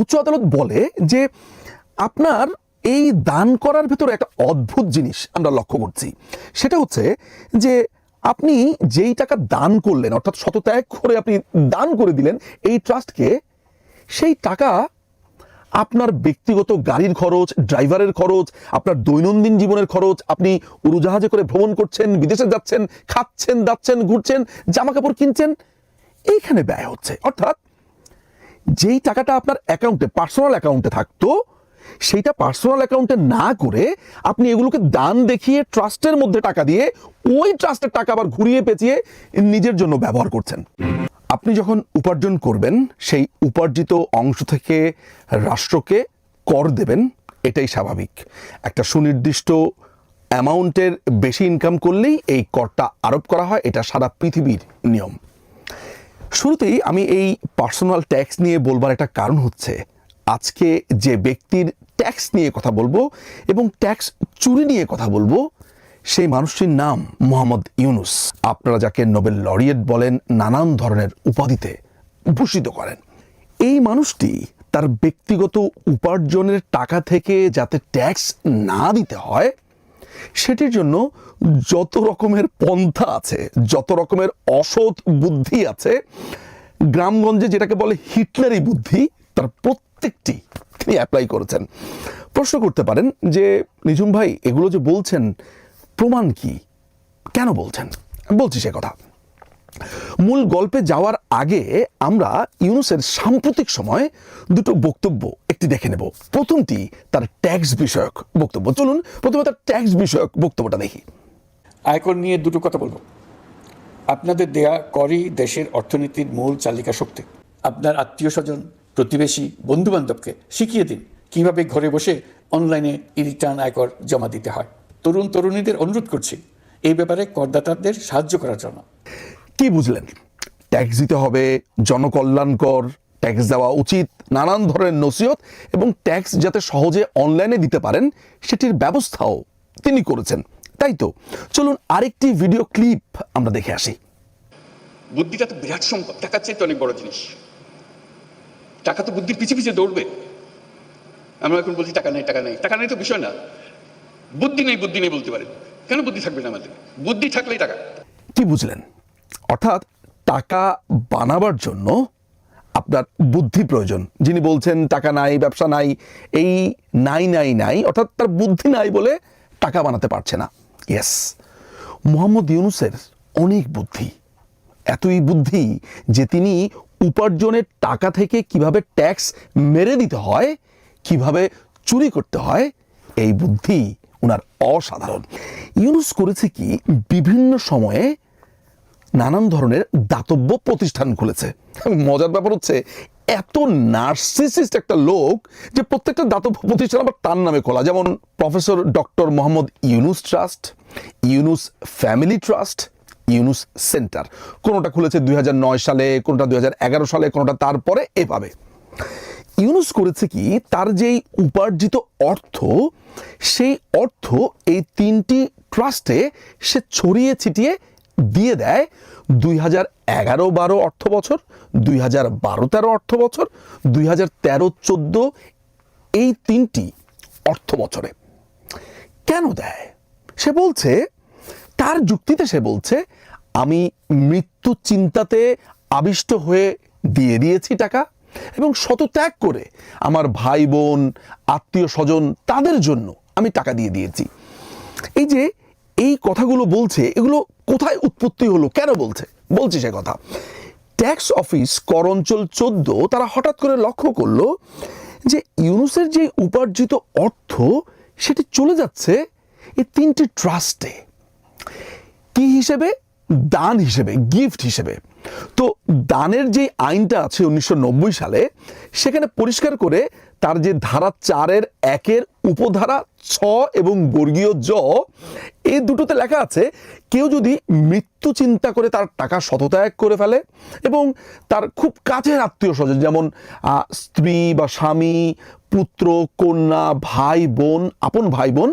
উচ্চ আদালত বলে যে আপনার এই দান করার ভেতরে একটা অদ্ভুত জিনিস আমরা লক্ষ্য করছি। সেটা হচ্ছে যে আপনি যেই টাকা দান করলেন, অর্থাৎ শতত্যাগ করে আপনি দান করে দিলেন এই ট্রাস্টকে, সেই টাকা আপনার ব্যক্তিগত গাড়ির খরচ, ড্রাইভারের খরচ, আপনার দৈনন্দিন জীবনের খরচ, আপনি উড়োজাহাজে করে ভ্রমণ করছেন, বিদেশে যাচ্ছেন, খাচ্ছেন, দাচ্ছেন, ঘুরছেন, জামা কাপড় কিনছেন, এইখানে ব্যয় হচ্ছে। অর্থাৎ যেই টাকাটা আপনার অ্যাকাউন্টে, পার্সোনাল অ্যাকাউন্টে থাকতো, সেইটা পার্সোনাল অ্যাকাউন্টে না করে আপনি এগুলোকে দান দেখিয়ে ট্রাস্টের মধ্যে টাকা দিয়ে ওই ট্রাস্টের টাকা আবার ঘুরিয়ে পেঁচিয়ে নিজের জন্য ব্যবহার করছেন। আপনি যখন উপার্জন করবেন, সেই উপার্জিত অংশ থেকে রাষ্ট্রকে কর দেবেন, এটাই স্বাভাবিক। একটা সুনির্দিষ্ট অ্যামাউন্টের বেশি ইনকাম করলেই এই করটা আরোপ করা হয়, এটা সারা পৃথিবীর নিয়ম। শুরুতেই আমি এই পার্সোনাল ট্যাক্স নিয়ে বলবার একটা কারণ হচ্ছে, আজকে যে ব্যক্তির ট্যাক্স নিয়ে কথা বলবো এবং ট্যাক্স চুরি নিয়ে কথা বলবো, সেই মানুষটির নাম মোহাম্মদ ইউনুস। আপনারা যাকে নোবেল লরিয়েট বলেন, নানান ধরনের উপাধিতে ভূষিত করেন। এই মানুষটি তার ব্যক্তিগত উপার্জনের টাকা থেকে যাতে ট্যাক্স না দিতে হয়, সেটির জন্য যত রকমের পন্থা আছে, যত রকমের অসৎ বুদ্ধি আছে, গ্রামগঞ্জে যেটাকে বলে হিটলারি বুদ্ধি, তার প্রত্যেকটি তিনি অ্যাপ্লাই করেছেন। প্রশ্ন করতে পারেন যে নিঝুম ভাই, এগুলো যে বলছেন প্রমাণ কি, কেন বলছেন? বলছি সে কথা। মূল গল্পে যাওয়ার আগে আমরা ইউনুসের সাম্প্রতিক সময় দুটো বক্তব্য একটি দেখে নেব। প্রথমটি তার ট্যাক্স বিষয়ক বক্তব্য। চলুন প্রথমে তার ট্যাক্স বিষয়ক বক্তব্যটা দেখি। আয়কর নিয়ে দুটো কথা বলবো। আপনাদের দেয়া করই দেশের অর্থনীতির মূল চালিকা শক্তি। আপনার আত্মীয় স্বজন, প্রতিবেশী, বন্ধু বান্ধবকে শিখিয়ে দিন কিভাবে ঘরে বসে অনলাইনে রিটার্ন আয়কর জমা দিতে হয়। তরুণ তরুণীদের অনুরোধ করছি এই ব্যাপারে করদাতাদের সাহায্য করার জন্য। কি বুঝলেন? ট্যাক্স দিতে হবে, জনকল্যাণকর, ট্যাক্স দেওয়া উচিত, নানান ধরনের নসিহত এবং ট্যাক্স যাতে সহজে অনলাইনে দিতে পারেন সেটির ব্যবস্থাও তিনি করেছেন, তাই তো? চলুন আরেকটি ভিডিও ক্লিপ আমরা দেখে আসি। বুদ্ধিটা তো বিরাট সম্পদ, টাকার চাইতে অনেক বড় জিনিস। টাকা তো বুদ্ধির পিছিয়ে পিছিয়ে দৌড়বে। আমরা এখন বলছি টাকা নেই, টাকা নেই, টাকা নেই তো বিষয় না। বুদ্ধি নেই, বুদ্ধি নেই বলতে পারেন, কেন বুদ্ধি থাকবে না আমাদের? বুদ্ধি থাকলেই টাকা। কি বুঝলেন? অর্থাৎ টাকা বানাবার জন্য আপনার বুদ্ধি প্রয়োজন। যিনি বলছেন টাকা নাই, ব্যবসা নাই, এই নাই নাই নাই, অর্থাৎ তার বুদ্ধি নাই বলে টাকা বানাতে পারছে না। ইয়েস, মোহাম্মদ ইউনুসের অনেক বুদ্ধি, এতই বুদ্ধি যে তিনি উপার্জনের টাকা থেকে কিভাবে ট্যাক্স মেরে দিতে হয়, কিভাবে চুরি করতে হয়, এই বুদ্ধি ওনার অসাধারণ। ইউনুস করেছে কি, বিভিন্ন সময়ে নানান ধরনের দাতব্য প্রতিষ্ঠান খুলেছে। মজার ব্যাপার হচ্ছে এত নার্সিসিস্ট একটা লোক যে প্রত্যেকটা দাতব্য প্রতিষ্ঠান আবার তার নামে খোলা। যেমন professor doctor Mohammad Yunus trust, Yunus family trust, Yunus centre. কোনোটা খুলেছে 2009 সালে, কোনোটা 2011 সালে, কোনোটা তারপরে, এভাবে। ইউনুস করেছে কি, তার যেই উপার্জিত অর্থ, সেই অর্থ এই তিনটি ট্রাস্টে সে ছড়িয়ে ছিটিয়ে দিয়ে দেয় 2011-12 অর্থ বছর, 2012-13 অর্থ বছর, 2013-14 এই তিনটি অর্থ বছরে। কেন দেয়? সে বলছে, তার যুক্তিতে সে বলছে, আমি মৃত্যু চিন্তাতে আবিষ্ট হয়ে দিয়ে দিয়েছি টাকা এবং শতত্যাগ করে আমার ভাই বোন, আত্মীয় স্বজন, তাদের জন্য আমি টাকা দিয়ে দিয়েছি। এই যে এই কথাগুলো বলছে, এগুলো কোথায় উৎপত্তি হলো, কেন বলছে? বলছি সে কথা। ট্যাক্স অফিস কর অঞ্চল 14 তারা হঠাৎ করে লক্ষ্য করলো যে ইউনুসের যে উপার্জিত অর্থ, সেটি চলে যাচ্ছে এই তিনটি ট্রাস্টে। কি হিসেবে? দান হিসেবে, গিফট হিসেবে। তো দানের যে আইনটা আছে 1990 সালে, সেখানে পরিষ্কার করে তার যে ধারা 4-1 উপধারা 6 এবং বর্গীয় জ, এই দুটোতে লেখা আছে, কেউ যদি মৃত্যু চিন্তা করে তার টাকা শতত্যাগ করে ফেলে এবং তার খুব কাছের আত্মীয় স্বজন, যেমন স্ত্রী বা স্বামী, পুত্র, কন্যা, ভাই বোন, আপন ভাই বোন,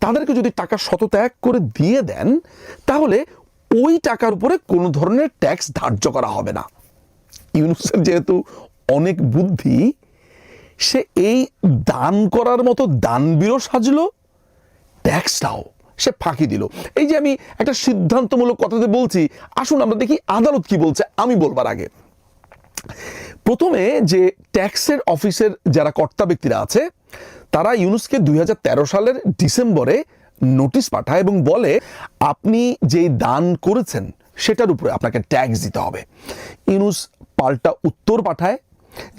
তাদেরকে যদি টাকা শতত্যাগ করে দিয়ে দেন, তাহলে ওই টাকার উপরে কোনো ধরনের ট্যাক্স ধার্য করা হবে না। ইউনুসের যেহেতু অনেক বুদ্ধি, সে এই দান করার মতো দানবীরও সাজলো, ট্যাক্সটাও সে ফাঁকি দিল। এই যে আমি একটা সিদ্ধান্তমূলক কথাতে বলছি, আসুন আমরা দেখি আদালত কি বলছে আমি বলবার আগে। প্রথমে যে ট্যাক্সের অফিসের যারা কর্তা ব্যক্তিরা আছে তারা ইউনুসকে 2013 সালের ডিসেম্বরে নোটিশ পাঠায় এবং বলে আপনি যেই দান করেছেন সেটার উপরে আপনাকে ট্যাক্স দিতে হবে। ইউনুস পাল্টা উত্তর পাঠায়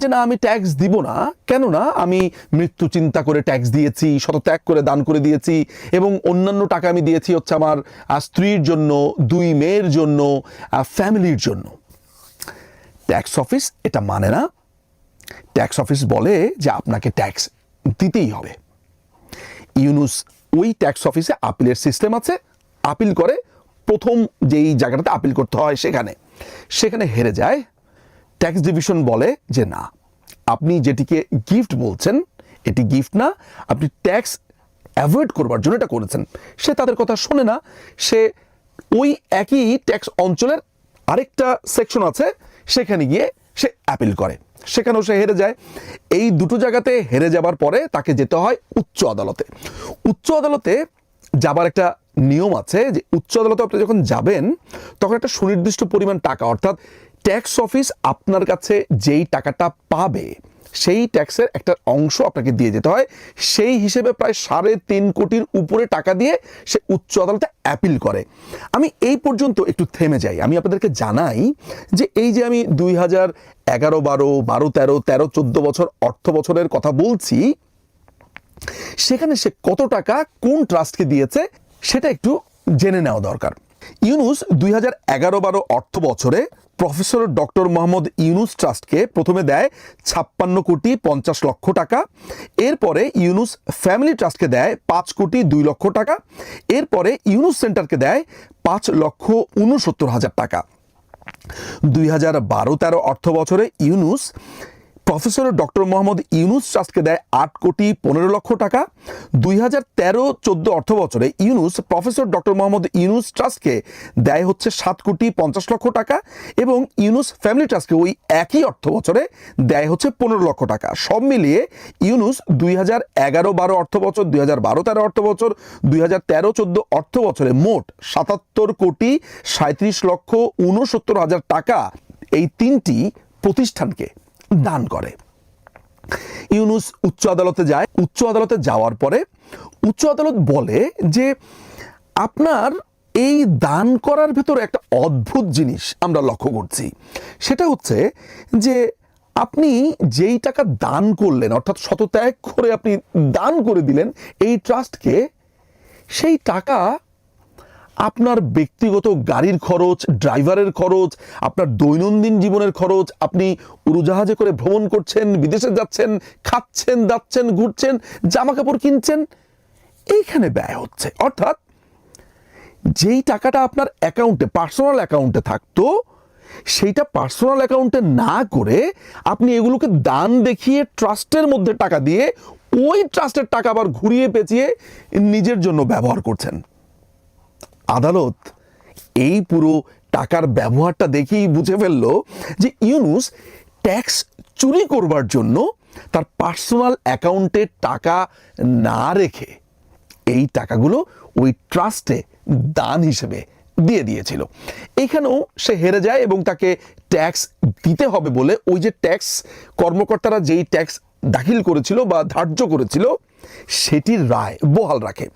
যে না, আমি ট্যাক্স দিব না, কেননা আমি মৃত্যু চিন্তা করে ট্যাক্স দিয়েছি, শতত্যাগ করে দান করে দিয়েছি এবং অন্যান্য টাকা আমি দিয়েছি হচ্ছে আমার স্ত্রীর জন্য, 2 মেয়ের জন্য, ফ্যামিলির জন্য। ট্যাক্স অফিস এটা মানে না। ট্যাক্স অফিস বলে যে আপনাকে ট্যাক্স দিতেই হবে। ইউনুস ওই ট্যাক্স অফিসে আপিলের সিস্টেম আছে, আপিল করে, প্রথম যেই জায়গাটাতে আপিল করতে হয় সেখানে হেরে যায়। ট্যাক্স ডিভিশন বলে যে না, আপনি যেটিকে গিফট বলছেন এটি গিফট না, আপনি ট্যাক্স অ্যাভয়েড করবার জন্য এটা করেছেন। সে তাদের কথা শোনে না, সে ওই একই ট্যাক্স অঞ্চলের আরেকটা সেকশন আছে সেখানে গিয়ে সে অ্যাপিল করে, সেখানেও সে হেরে যায়। এই দুটো জায়গাতে হেরে যাবার পরে তাকে যেতে হয় উচ্চ আদালতে। উচ্চ আদালতে যাবার একটা নিয়ম আছে যে উচ্চ আদালতে আপনি যখন যাবেন তখন একটা সুনির্দিষ্ট পরিমাণ টাকা, অর্থাৎ ট্যাক্স অফিস আপনার কাছে যেই টাকাটা পাবে সেই ট্যাক্সের একটা অংশ আপনাকে দিয়ে যেতে হয়। সেই হিসেবে প্রায় 3.5 কোটির উপরে টাকা দিয়ে সে উচ্চ আদালতে অ্যাপিল করে। আমি এই পর্যন্ত একটু থেমে যাই, আমি আপনাদেরকে জানাই যে এই যে আমি 2011, 12, 13, 14 বছর অর্থ বছরের কথা বলছি, সেখানে সে কত টাকা কোন ট্রাস্টকে দিয়েছে সেটা একটু জেনে নেওয়া দরকার। ইউনুস 2011-12 অর্থ বছরে প্রফেসর ডক্টর মোহাম্মদ ইউনুস ট্রাস্টকে প্রথমে দেয় 56 কোটি 50 লক্ষ টাকা, এরপরে ইউনুস ফ্যামিলি ট্রাস্টকে দেয় 5 কোটি 2 লক্ষ টাকা, এরপরে ইউনুস সেন্টারকে দেয় 5,69,000 টাকা। 2012-13 অর্থ বছরে ইউনুস প্রফেসর ডক্টর মোহাম্মদ ইউনুস ট্রাস্টকে দেয় 8 কোটি 15 লক্ষ টাকা। 2013-14 অর্থ বছরে ইউনুস প্রফেসর ডক্টর মোহাম্মদ ইউনুস ট্রাস্টকে দেয় হচ্ছে 7 কোটি 50 লক্ষ টাকা এবং ইউনুস ফ্যামিলি ট্রাস্টকে ওই একই অর্থ বছরে দেয় হচ্ছে 15 লক্ষ টাকা। সব মিলিয়ে ইউনুস 2011-12 অর্থ বছর, 2012-13 অর্থ বছর, 2013-14 অর্থ বছরে মোট 77 কোটি 37 লক্ষ 69,000 টাকা এই 3টি প্রতিষ্ঠানকে দান করে। ইউনুস উচ্চ আদালতে যায়। উচ্চ আদালতে যাওয়ার পরে উচ্চ আদালত বলে যে আপনার এই দান করার ভেতরে একটা অদ্ভুত জিনিস আমরা লক্ষ্য করছি, সেটা হচ্ছে যে আপনি যেই টাকা দান করলেন, অর্থাৎ শতত্যাগ করে আপনি দান করে দিলেন এই ট্রাস্টকে, সেই টাকা আপনার ব্যক্তিগত গাড়ির খরচ, ড্রাইভারের খরচ, আপনার দৈনন্দিন জীবনের খরচ, আপনি উড়োজাহাজে করে ভ্রমণ করছেন, বিদেশে যাচ্ছেন, খাচ্ছেন, দাচ্ছেন, ঘুরছেন, জামা কাপড় কিনছেন, এইখানে ব্যয় হচ্ছে। অর্থাৎ যেই টাকাটা আপনার অ্যাকাউন্টে, পার্সোনাল অ্যাকাউন্টে থাকতো, সেইটা পার্সোনাল অ্যাকাউন্টে না করে আপনি এগুলোকে দান দেখিয়ে ট্রাস্টের মধ্যে টাকা দিয়ে ওই ট্রাস্টের টাকা আবার ঘুরিয়ে পেঁচিয়ে নিজের জন্য ব্যবহার করছেন। আদালত এই পুরো টাকার ব্যবহারটা দেখেই বুঝে ফেলল যে ইউনুস ট্যাক্স চুরি করবার জন্য তার পার্সোনাল অ্যাকাউন্টে টাকা না রেখে এই টাকাগুলো ওই ট্রাস্টে দান হিসেবে দিয়ে দিয়েছিল। এখানেও সে হেরে যায় এবং তাকে ট্যাক্স দিতে হবে বলে ওই যে ট্যাক্স কর্মকর্তারা যেই ট্যাক্স দাখিল করেছিল বা ধার্য করেছিল সেটির রায় বহাল রাখে।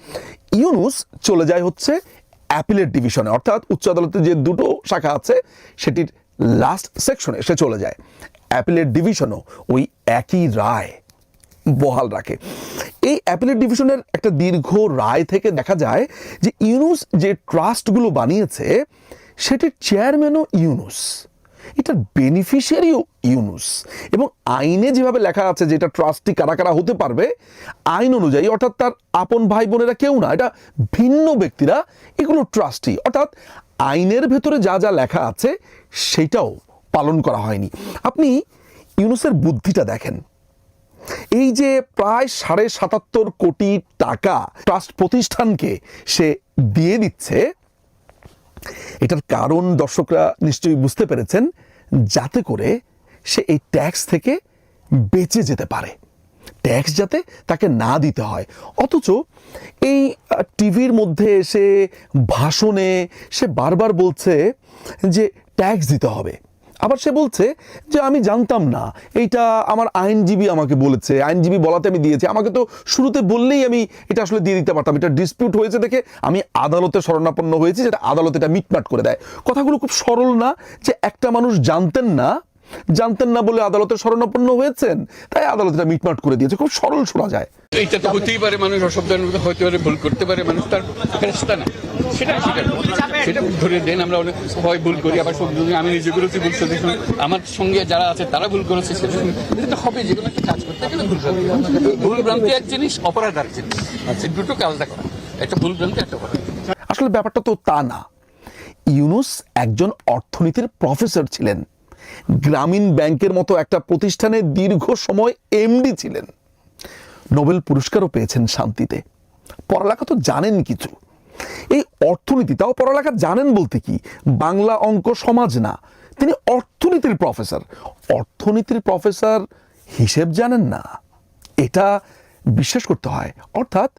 ইউনুস চলে যায় হচ্ছে অ্যাপিলেট ডিভিশনে, অর্থাৎ উচ্চ আদালতে যে দুটো শাখা আছে সেটির লাস্ট সেকশনে সে চলে যায়। অ্যাপিলেট ডিভিশনও ওই একই রায় বহাল রাখে। এই অ্যাপিলেট ডিভিশনের একটা দীর্ঘ রায় থেকে দেখা যায় যে ইউনুস যে ট্রাস্টগুলো বানিয়েছে সেটির চেয়ারম্যানও ইউনুস, এটার বেনিফিশিয়ারিও ইউনুস, এবং আইনে যেভাবে লেখা আছে যে এটা ট্রাস্টি কারা কারা হতে পারবে আইন অনুযায়ী, অর্থাৎ তার আপন ভাই বোনেরা কেউ না, এটা ভিন্ন ব্যক্তিরা এগুলো ট্রাস্টি, অর্থাৎ আইনের ভেতরে যা যা লেখা আছে সেটাও পালন করা হয়নি। আপনি ইউনুসের বুদ্ধিটা দেখেন, এই যে প্রায় 77.5 কোটি টাকা ট্রাস্ট প্রতিষ্ঠানকে সে দিয়ে দিচ্ছে, এটার কারণ দর্শকরা নিশ্চয়ই বুঝতে পেরেছেন, যাতে করে সে এই ট্যাক্স থেকে বেঁচে যেতে পারে। ট্যাক্স যাতে তাকে না দিতে হয়। অথচ এই টিভির মধ্যে এসে ভাষণে সে বারবার বলছে যে ট্যাক্স দিতে হবে। আবার সে বলছে যে আমি জানতাম না, এইটা আমার আইনজীবী আমাকে বলেছে, আইনজীবী বলাতে আমি দিয়েছি, আমাকে তো শুরুতে বললেই আমি এটা আসলে দিয়ে দিতে পারতাম, এটা ডিসপিউট হয়েছে দেখে আমি আদালতে শরণাপন্ন হয়েছি, যেটা আদালত এটা মিটমাট করে দেয়। কথাগুলো খুব সরল না, যে একটা মানুষ জানতেন না বলে আদালতে শরণাপন্ন হয়েছেন, তাই আদালত এটা মিটমাট করে দিয়েছে। খুব সরল শোনা যায়। এইটা তো হতেই পারে, মানুষ অসাবধান হতে পারে, ভুল করতে পারে, মানুষ তার ফেরেশতা না, সেটা ধরে দেন। আমরা অনেক হয় ভুল করি, আবার সব আমি নিজে করেছি ভুল, দেখুন আমার সঙ্গে যারা আছে তারা ভুল করেছে, সেটা হবে। যেগুলো একটা কাজ করতে গেলে ভুল ভ্রান্তি এক জিনিস, অপরাধ এক জিনিস, দুটো আলাদা করা। একটা ভুল ভ্রান্তি, একটা অপরাধ। আসলে ব্যাপারটা তো তা না। ইউনূস একজন অর্থনীতির প্রফেসর ছিলেন, গ্রামীণ ব্যাংকের মতো একটা প্রতিষ্ঠানে দীর্ঘ সময় এমডি ছিলেন, নোবেল পুরস্কারও পেয়েছেন শান্তিতে। পড়ালেখা তো জানেন কিছু। এই অর্থনীতি, তাও পড়ালেখা জানেন বলতে কি, বাংলা অঙ্ক সমাজ না, তিনি অর্থনীতির প্রফেসর, হিসেব জানেন না, এটা বিশ্বাস করতে হয়। অর্থাৎ